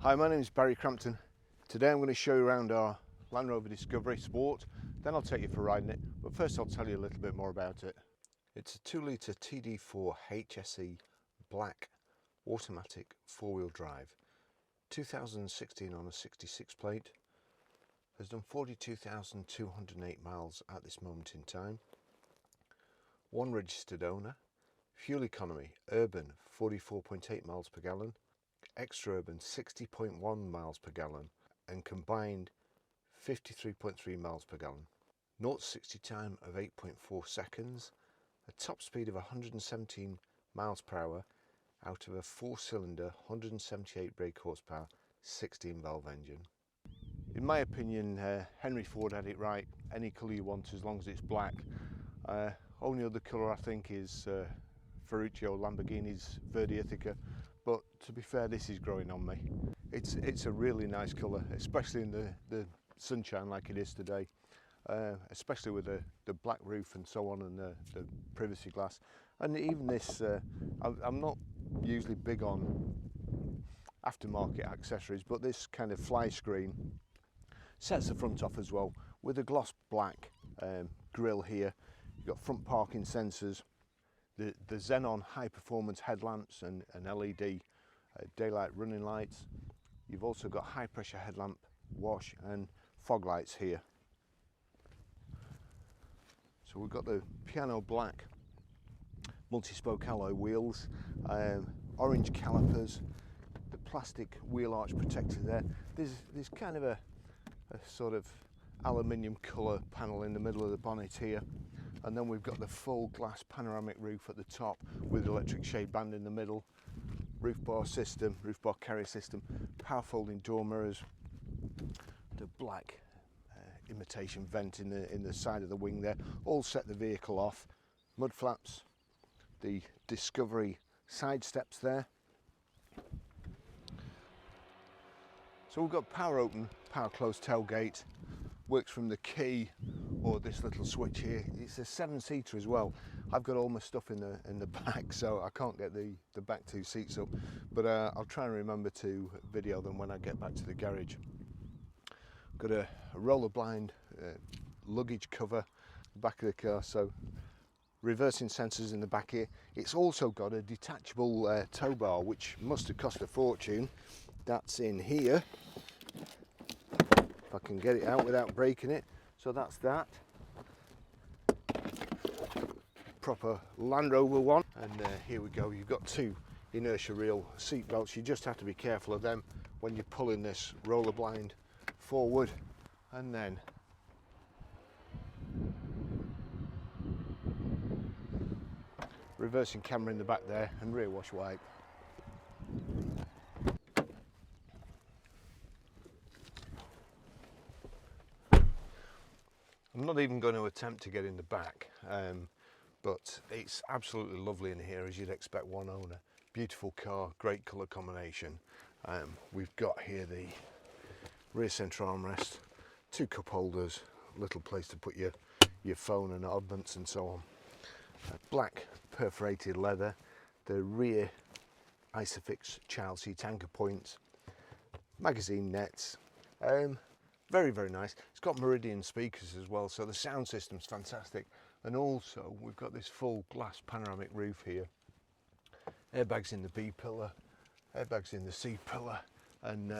Hi, my name is Barry Crampton. Today I'm going to show you around our Land Rover Discovery Sport, then I'll take you for riding it, but first I'll tell you a little bit more about it. It's a 2-litre TD4 HSE black automatic four-wheel drive, 2016 on a 66 plate, has done 42,208 miles at this moment in time, one registered owner, fuel economy, urban 44.8 miles per gallon, extra urban 60.1 miles per gallon, and combined 53.3 miles per gallon. 0 to 60 time of 8.4 seconds, a top speed of 117 miles per hour out of a 4-cylinder 178 brake horsepower 16 valve engine. In my opinion, Henry Ford had it right. Any colour you want as long as it's black. Only other colour I think is Ferruccio Lamborghini's Verde Ithaca, but to be fair, this is growing on me. It's a really nice colour, especially in the sunshine like it is today, especially with the black roof and so on, and the privacy glass. And even this, I'm not usually big on aftermarket accessories, but this kind of fly screen sets the front off as well with a gloss black grille here. You've got front parking sensors, the Xenon high performance headlamps and LED daylight running lights. You've also got high pressure headlamp wash and fog lights here. So we've got the piano black multi-spoke alloy wheels, orange calipers, the plastic wheel arch protector there. There's kind of a sort of aluminium colour panel in the middle of the bonnet here, and then we've got the full glass panoramic roof at the top with electric shade band in the middle, roof bar system, roof bar carrier system, power folding door mirrors, the black imitation vent in the side of the wing there, all set the vehicle off, mud flaps, the Discovery side steps there. So we've got power open, power close tailgate, works from the key or this little switch here. It's a 7-seater as well. I've got all my stuff in the back, so I can't get the back 2 seats up, but I'll try and remember to video them when I get back to the garage. Got a roller blind luggage cover back of the car, so reversing sensors in the back here. It's also got a detachable tow bar, which must have cost a fortune. That's in here, if I can get it out without breaking it. So that's that. Proper Land Rover one. And here we go, you've got 2 inertia reel seat belts. You just have to be careful of them when you're pulling this roller blind forward. And then reversing camera in the back there and rear wash wipe. I'm not even going to attempt to get in the back, but it's absolutely lovely in here, as you'd expect one owner. Beautiful car, great colour combination. We've got here the rear centre armrest, 2 cup holders, little place to put your phone and oddments and so on. Black perforated leather, the rear Isofix child seat anchor points, magazine nets. Very, very nice. It's got Meridian speakers as well, so the sound system's fantastic. And also we've got this full glass panoramic roof here. Airbags in the B pillar, airbags in the C pillar, and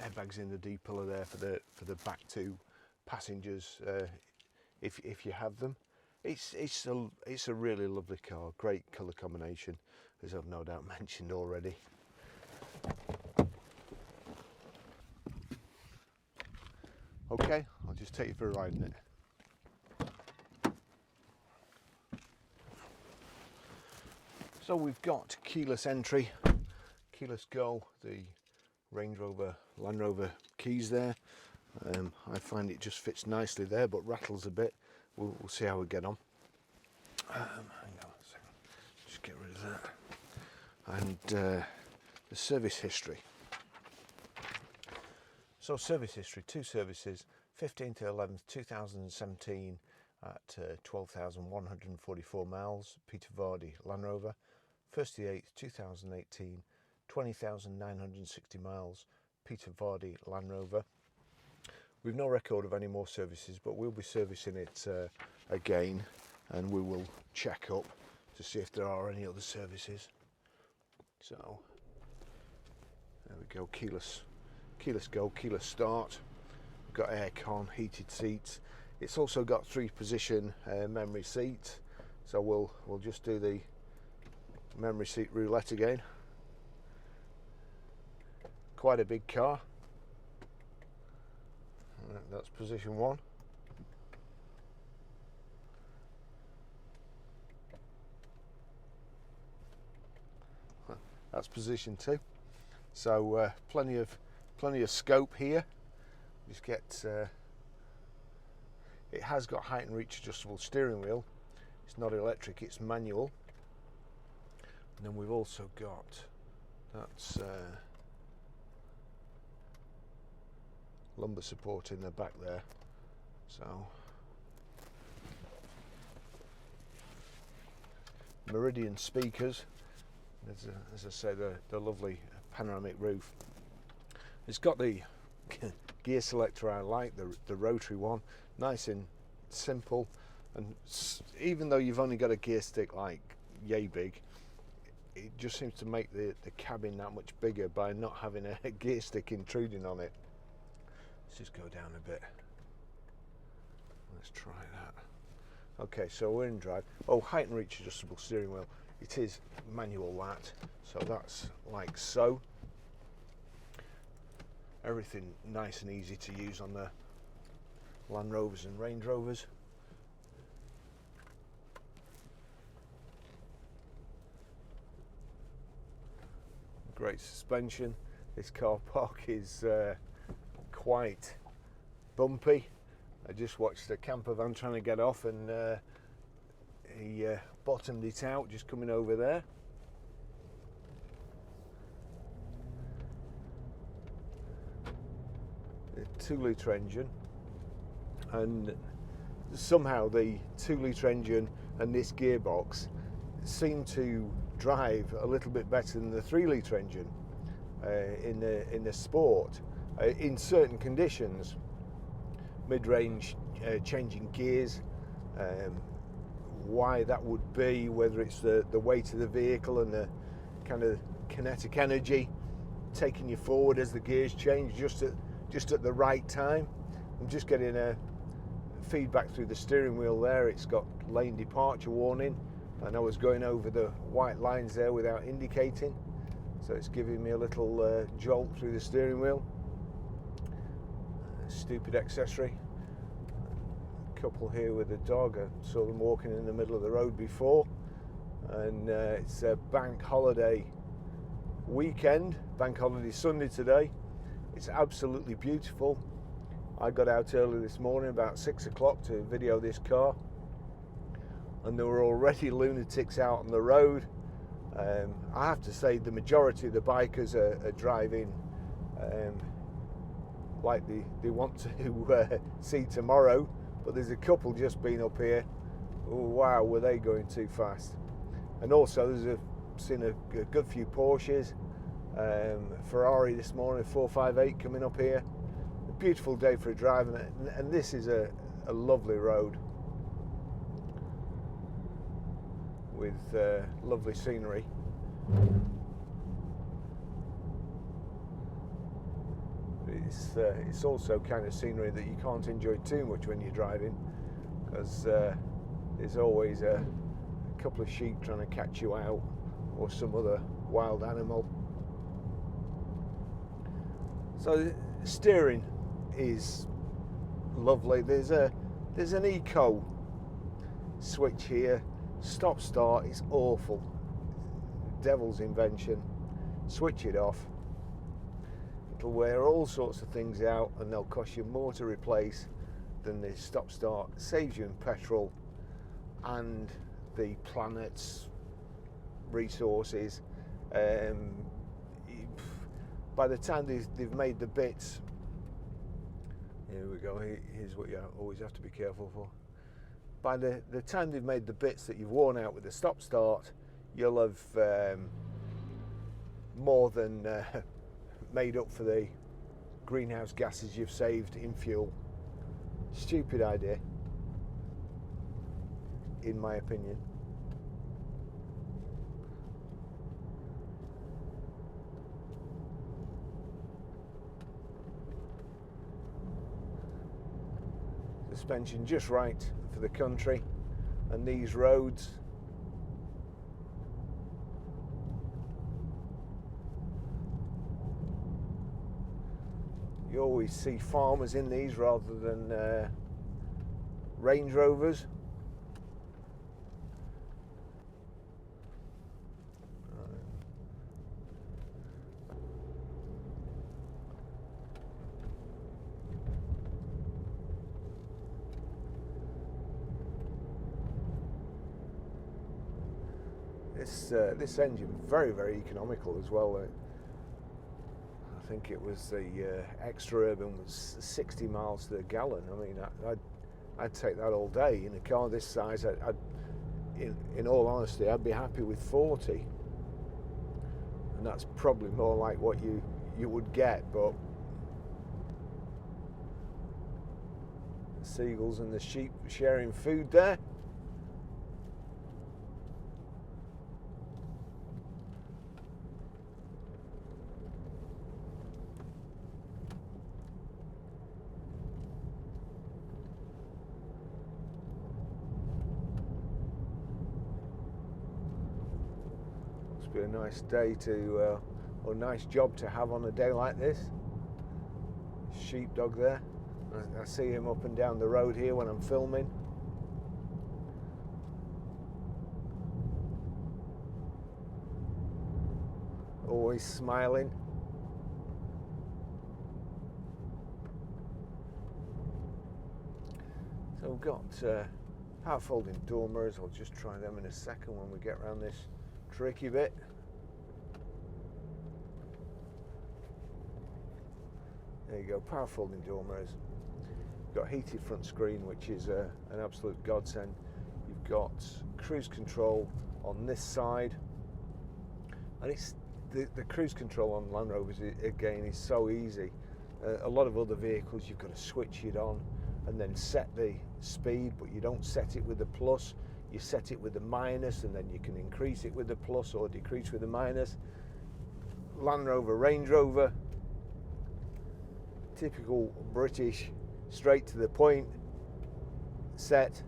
airbags in the D pillar there for the back 2 passengers, if you have them. It's a really lovely car, great colour combination, as I've no doubt mentioned already. Okay, I'll just take you for a ride in it. So we've got keyless entry, keyless go, the Range Rover, Land Rover keys there. I find it just fits nicely there, but rattles a bit. We'll see how we get on. Hang on a second, just get rid of that. And the service history. So service history, 2 services, 15th to 11th 2017 at 12,144 miles, Peter Vardy Land Rover. 1st to 8th 2018, 20,960 miles, Peter Vardy Land Rover. We've no record of any more services, but we'll be servicing it again, and we will check up to see if there are any other services. So there we go, keyless go, keyless start. We've got aircon, heated seats. It's also got 3-position memory seats, so we'll just do the memory seat roulette again. Quite a big car. That's position 1. That's position 2. So plenty of scope here. Just get. It has got height and reach adjustable steering wheel. It's not electric, it's manual. And then we've also got that's lumbar support in the back there. So Meridian speakers. As I say, the lovely panoramic roof. It's got the gear selector I like, the rotary one, nice and simple, and even though you've only got a gear stick like yay big, it just seems to make the cabin that much bigger by not having a gear stick intruding on it. Let's just go down a bit. Let's try that. Okay, so we're in drive. Oh, height and reach adjustable steering wheel. It is manual that, so that's like so. Everything nice and easy to use on the Land Rovers and Range Rovers. Great suspension. This car park is quite bumpy. I just watched a camper van trying to get off, and he bottomed it out just coming over there. A 2-litre engine, and somehow the 2-litre engine and this gearbox seem to drive a little bit better than the 3-litre engine in the Sport in certain conditions. Mid-range changing gears, why that would be, whether it's the weight of the vehicle and the kind of kinetic energy taking you forward as the gears change just at the right time. I'm just getting a feedback through the steering wheel there. It's got lane departure warning, and I was going over the white lines there without indicating, so it's giving me a little jolt through the steering wheel. Stupid accessory. A couple here with a dog. I saw them walking in the middle of the road before, and it's a bank holiday weekend, bank holiday Sunday today. It's absolutely beautiful. I got out early this morning about 6 o'clock to video this car, and there were already lunatics out on the road. I have to say the majority of the bikers are driving like they want to see tomorrow, but there's a couple just been up here. Oh, wow, were they going too fast? And also seen a good few Porsches, Ferrari this morning, 458 coming up here. A beautiful day for a drive, and this is a lovely road with lovely scenery. It's also kind of scenery that you can't enjoy too much when you're driving, because there's always a couple of sheep trying to catch you out, or some other wild animal. So steering is lovely. There's an eco switch here. Stop start is awful. Devil's invention. Switch it off. It'll wear all sorts of things out, and they'll cost you more to replace than the stop start. Saves you in petrol and the planet's resources. By the time they've made the bits, here we go, here's what you always have to be careful for. By the time they've made the bits that you've worn out with the stop start, you'll have more than made up for the greenhouse gases you've saved in fuel. Stupid idea, in my opinion. Suspension just right for the country and these roads. You always see farmers in these rather than Range Rovers. This engine very, very economical as well. I think it was the extra urban was 60 miles to the gallon. I mean, I'd take that all day in a car this size. In all honesty, I'd be happy with 40, and that's probably more like what you would get. But the seagulls and the sheep sharing food there. Be a nice day to, or a nice job to have on a day like this. Sheepdog there. I see him up and down the road here when I'm filming. Always smiling. So we've got power folding door mirrors. I'll just try them in a second when we get around this tricky bit. There you go, power folding door mirrors. You've got heated front screen, which is an absolute godsend. You've got cruise control on this side, and it's the cruise control on Land Rovers again is so easy. A lot of other vehicles you've got to switch it on and then set the speed, but you don't set it with the plus. You set it with the minus, and then you can increase it with the plus or decrease with the minus. Land Rover, Range Rover, typical British, straight to the point, set.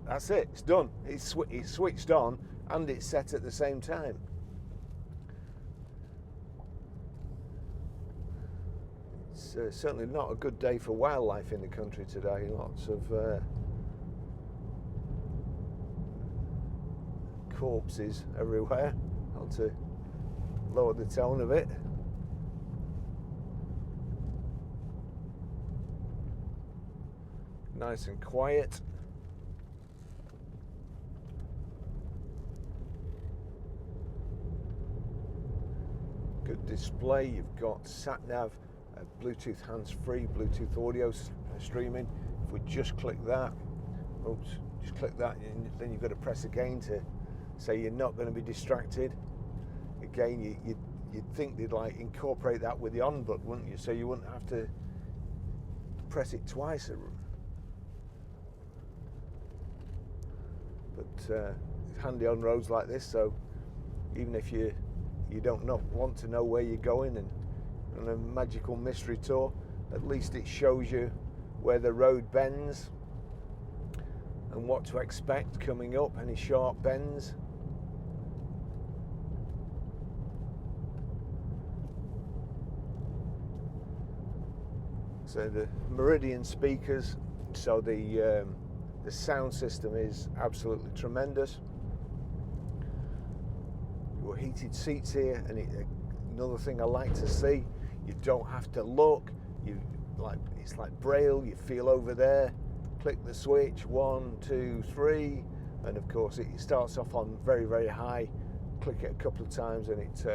That's it, it's done. It's switched on and it's set at the same time. It's certainly not a good day for wildlife in the country today. Lots of corpses everywhere. I'll have to lower the tone a bit. Nice and quiet. Good display. You've got sat nav, Bluetooth hands-free, Bluetooth audio streaming. If we just click that, oops, just click that, and then you've got to press again to say you're not going to be distracted. Again, you'd think they'd like incorporate that with the on button, wouldn't you? So you wouldn't have to press it twice. But it's handy on roads like this, so even if you don't want to know where you're going and on a magical mystery tour, at least it shows you where the road bends and what to expect coming up, any sharp bends. So the Meridian speakers, so the sound system is absolutely tremendous. Your heated seats here, and another thing I like to see, you don't have to look. It's like Braille. You feel over there, click the switch, 1, 2, 3, and of course it starts off on very, very high. Click it a couple of times and it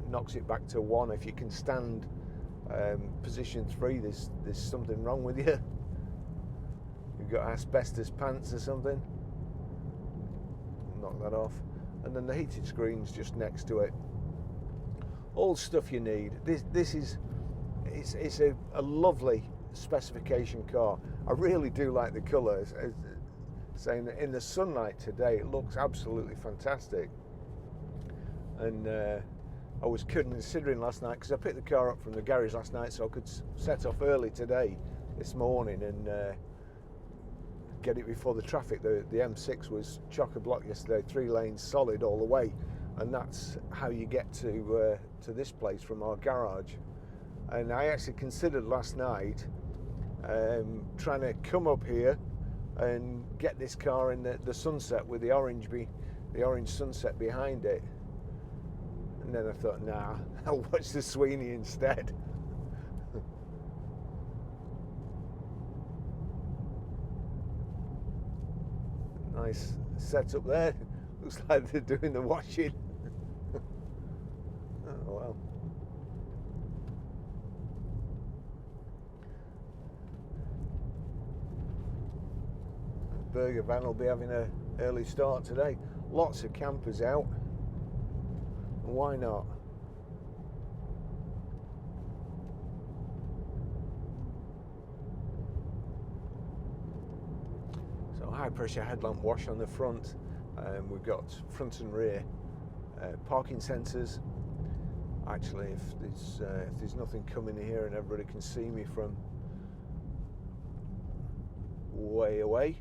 knocks it back to 1. If you can stand position 3, there's something wrong with you. You've got asbestos pants or something. Knock that off. And then the heated screen's just next to it. all stuff you need. This is it's a lovely specification car. I really do like the colours. Saying that in the sunlight today, it looks absolutely fantastic. And I was considering last night, because I picked the car up from the garage last night so I could set off early today, this morning, and get it before the traffic. The M6 was chock-a-block yesterday, 3 lanes solid all the way, and that's how you get to this place from our garage. And I actually considered last night trying to come up here and get this car in the sunset with the orange sunset behind it. And then I thought, nah, I'll watch the Sweeney instead. Nice setup there. Looks like they're doing the washing. Oh well. The burger van will be having an early start today. Lots of campers out. Why not? So high pressure headlamp wash on the front. We've got front and rear parking sensors. Actually, if there's nothing coming here and everybody can see me from way away,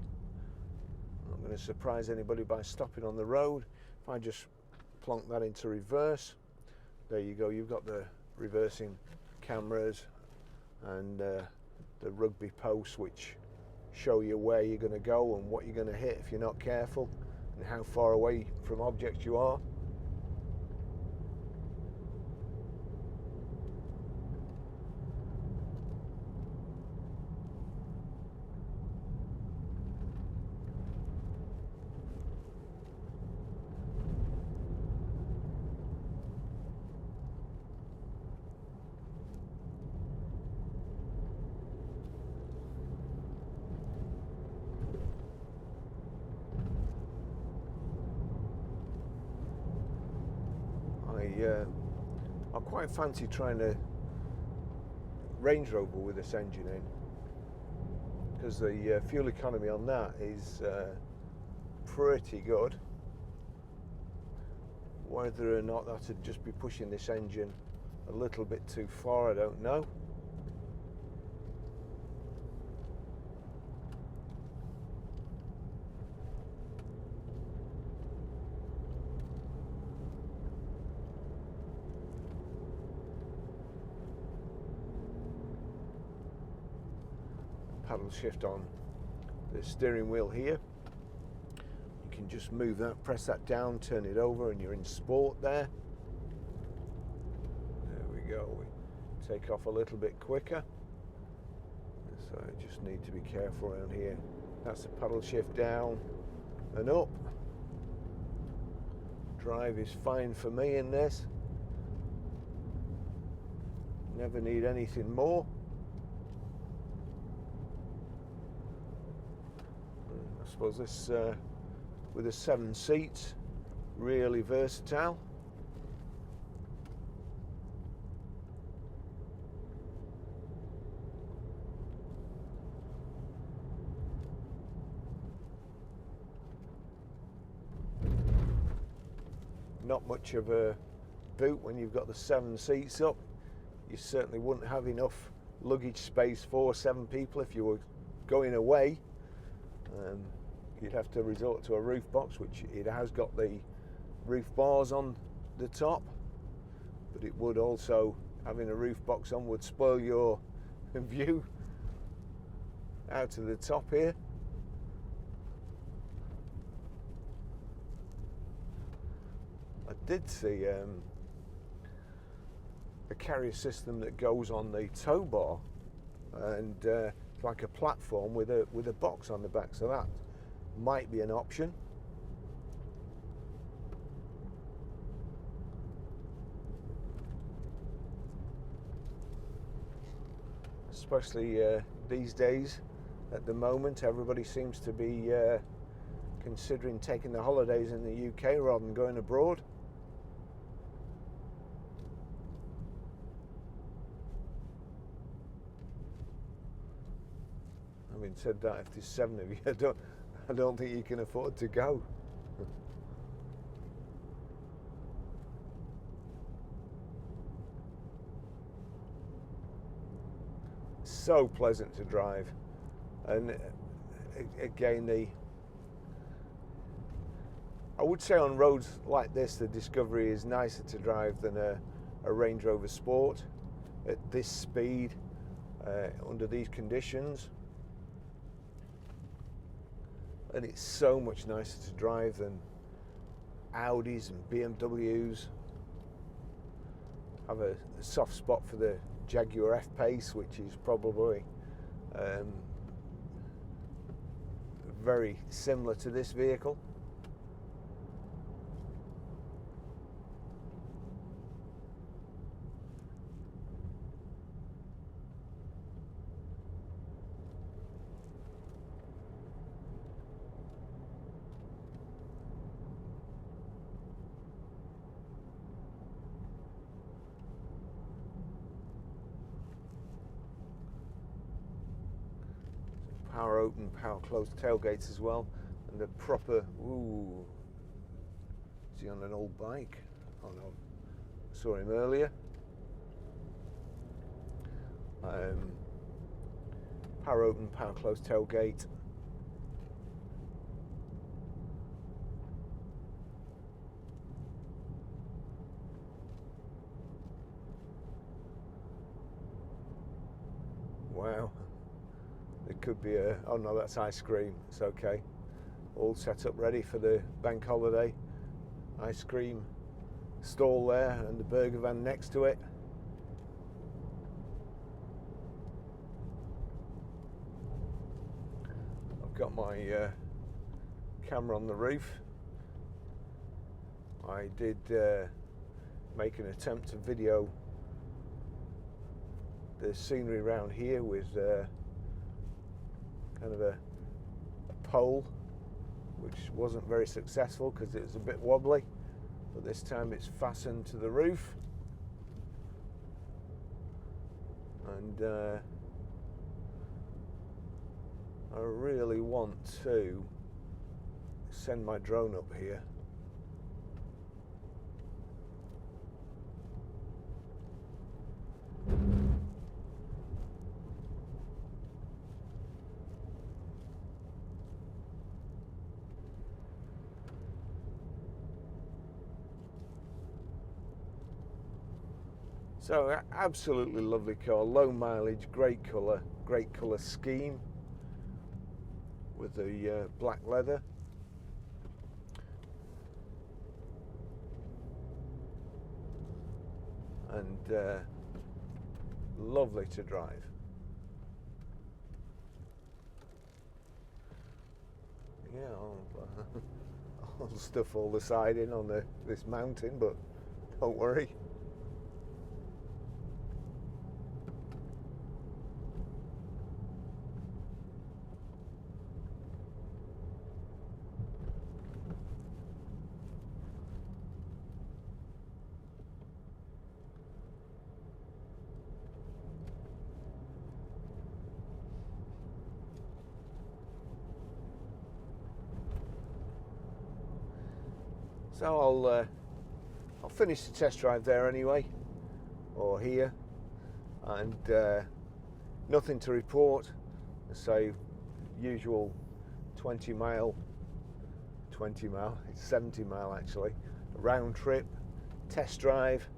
I'm not going to surprise anybody by stopping on the road. If I just plonk that into reverse, there you go, you've got the reversing cameras and the rugby posts, which show you where you're going to go and what you're going to hit if you're not careful, and how far away from objects you are. I quite fancy trying a Range Rover with this engine in, because the fuel economy on that is pretty good. Whether or not that would just be pushing this engine a little bit too far, I don't know. Paddle shift on the steering wheel here. You can just move that, press that down, turn it over, and you're in sport there. There we go. We take off a little bit quicker. So I just need to be careful around here. That's the paddle shift down and up. Drive is fine for me in this. Never need anything more. I suppose this, with the 7 seats, really versatile. Not much of a boot when you've got the 7 seats up. You certainly wouldn't have enough luggage space for 7 people if you were going away. You'd have to resort to a roof box, which it has got the roof bars on the top, but it would also, having a roof box on would spoil your view out to the top here. I did see a carrier system that goes on the tow bar, and it's like a platform with a box on the back, so that might be an option. Especially these days, at the moment, everybody seems to be considering taking the holidays in the UK rather than going abroad. Having said that, if there's 7 of you, I don't think you can afford to go. So pleasant to drive, and again, I would say on roads like this, the Discovery is nicer to drive than a Range Rover Sport at this speed, under these conditions. And it's so much nicer to drive than Audis and BMWs. I have a soft spot for the Jaguar F-Pace, which is probably very similar to this vehicle. Power open, power closed tailgates as well, and the proper, ooh, is he on an old bike? Oh no, saw him earlier. Power open, power closed tailgate. Wow. It could be a, oh no, that's ice cream, it's okay. All set up ready for the bank holiday. Ice cream stall there and the burger van next to it. I've got my camera on the roof. I did make an attempt to video the scenery around here with kind of a pole, which wasn't very successful because it was a bit wobbly, but this time it's fastened to the roof, and I really want to send my drone up here. So absolutely lovely car, low mileage, great colour scheme with the black leather. And lovely to drive. Yeah, I'll stuff all the siding on this mountain, but don't worry. So I'll finish the test drive there anyway, or here, and nothing to report. So usual 20 mile, it's 70 mile actually, round trip, test drive,